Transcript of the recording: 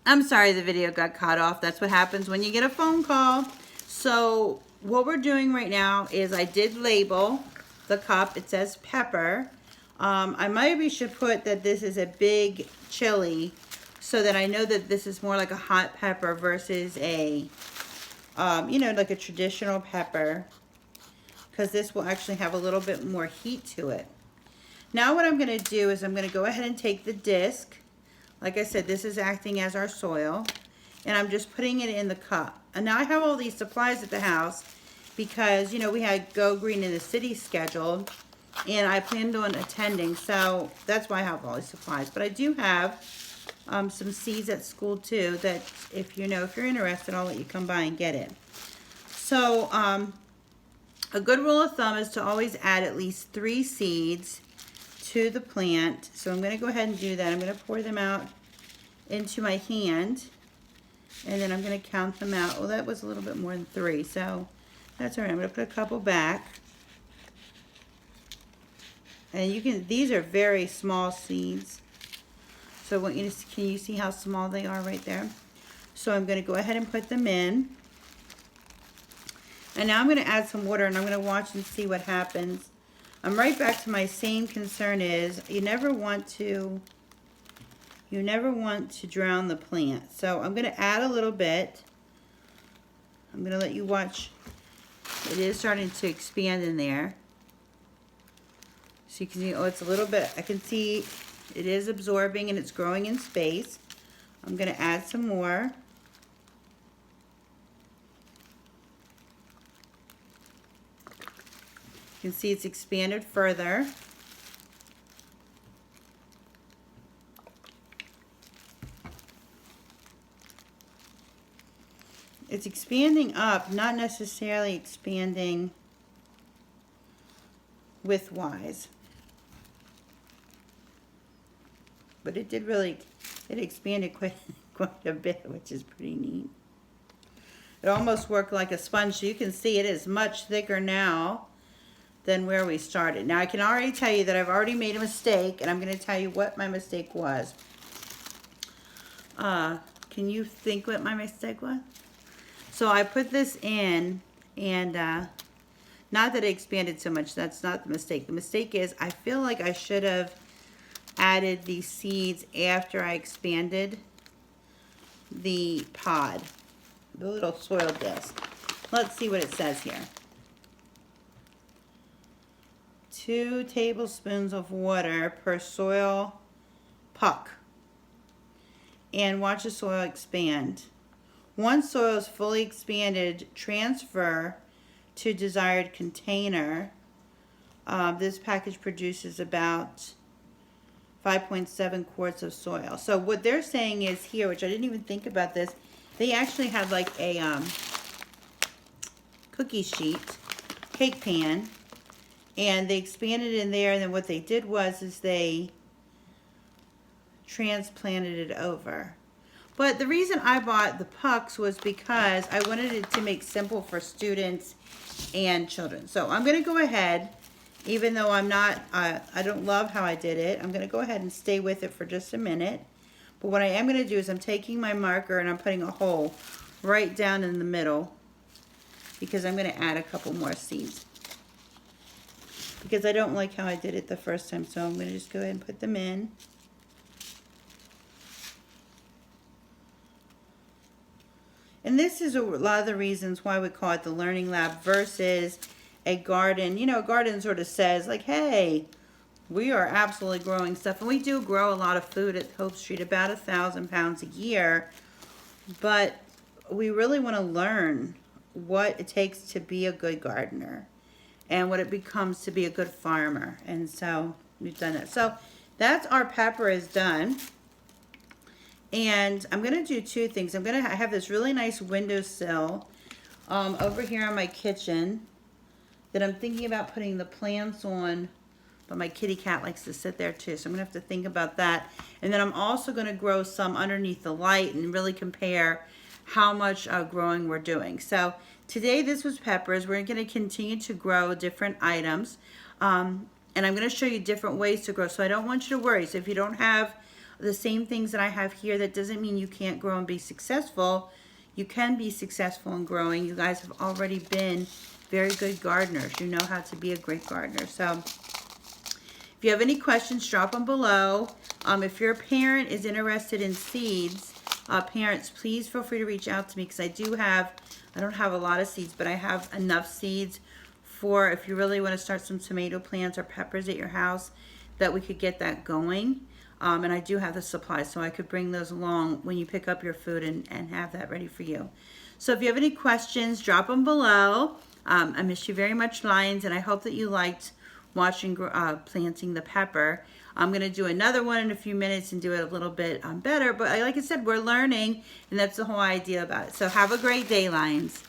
I'm sorry the video got cut off. That's what happens when you get a phone call. So what we're doing right now is I did label the cup. It says pepper. I maybe should put that this is a big chili so that I know that this is more like a hot pepper versus a, you know, like a traditional pepper, because this will actually have a little bit more heat to it. Now what I'm going to do is I'm going to go ahead and take the disc. Like I said, this is acting as our soil, and I'm just putting it in the cup. And now I have all these supplies at the house because, you know, we had Go Green in the City scheduled, and I planned on attending, so that's why I have all these supplies. But I do have some seeds at school too that if you're interested, I'll let you come by and get it. So a good rule of thumb is to always add at least 3 seeds to the plant. So I'm going to go ahead and do that. I'm going to pour them out into my hand, and then I'm going to count them out. Well, that was a little bit more than 3, so that's all right. I'm going to put a couple back. And you can, these are very small seeds. So I want you to, can you see how small they are right there? So I'm going to go ahead and put them in. And now I'm going to add some water, and I'm going to watch and see what happens. I'm right back to my same concern is you never want to drown the plant. So I'm going to add a little bit. I'm going to let you watch. It is starting to expand in there. So you can see, oh, it's a little bit, I can see it is absorbing and it's growing in space. I'm going to add some more. You can see it's expanded further. It's expanding up, not necessarily expanding widthwise. But it did really, it expanded quite a bit, which is pretty neat. It almost worked like a sponge. So you can see it is much thicker now than where we started. Now I can already tell you that I've already made a mistake, and I'm going to tell you what my mistake was. Can you think what my mistake was? So I put this in, and not that it expanded so much. That's not the mistake. The mistake is I feel like I should have added these seeds after I expanded the pod, the little soil disc. Let's see what it says here. 2 tablespoons of water per soil puck. And watch the soil expand. Once soil is fully expanded, transfer to desired container. This package produces about 5.7 quarts of soil. So what they're saying is here, which I didn't even think about this, they actually had like a cookie sheet, cake pan, and they expanded in there, and then what they did was they transplanted it over. But the reason I bought the pucks was because I wanted it to make simple for students and children. So I'm going to go ahead, even though I'm not, I don't love how I did it, I'm going to go ahead and stay with it for just a minute. But what I am going to do is I'm taking my marker and I'm putting a hole right down in the middle, because I'm going to add a couple more seeds. Because I don't like how I did it the first time, so I'm going to just go ahead and put them in. And this is a lot of the reasons why we call it the Learning Lab versus a garden. You know, a garden sort of says, like, hey, we are absolutely growing stuff. And we do grow a lot of food at Hope Street, about 1,000 pounds a year. But we really want to learn what it takes to be a good gardener and what it becomes to be a good farmer. And so we've done that. So that's our pepper is done. And I'm going to do 2 things. I'm going to have this really nice windowsill over here in my kitchen that I'm thinking about putting the plants on, but my kitty cat likes to sit there too, so I'm going to have to think about that. And then I'm also going to grow some underneath the light and really compare how much growing we're doing. So today this was peppers. We're going to continue to grow different items. And I'm going to show you different ways to grow, so I don't want you to worry. So if you don't have the same things that I have here. That doesn't mean you can't grow and be successful. You can be successful in growing. You guys have already been very good gardeners. You know how to be a great gardener. So if you have any questions, drop them below. If your parent is interested in seeds, parents, please feel free to reach out to me, because I don't have a lot of seeds, but I have enough seeds for if you really want to start some tomato plants or peppers at your house, that we could get that going. And I do have the supplies, so I could bring those along when you pick up your food and have that ready for you. So if you have any questions, drop them below. I miss you very much, Lions, and I hope that you liked watching planting the pepper. I'm going to do another one in a few minutes and do it a little bit better, but like I said, we're learning, and that's the whole idea about it. So have a great day, Lions.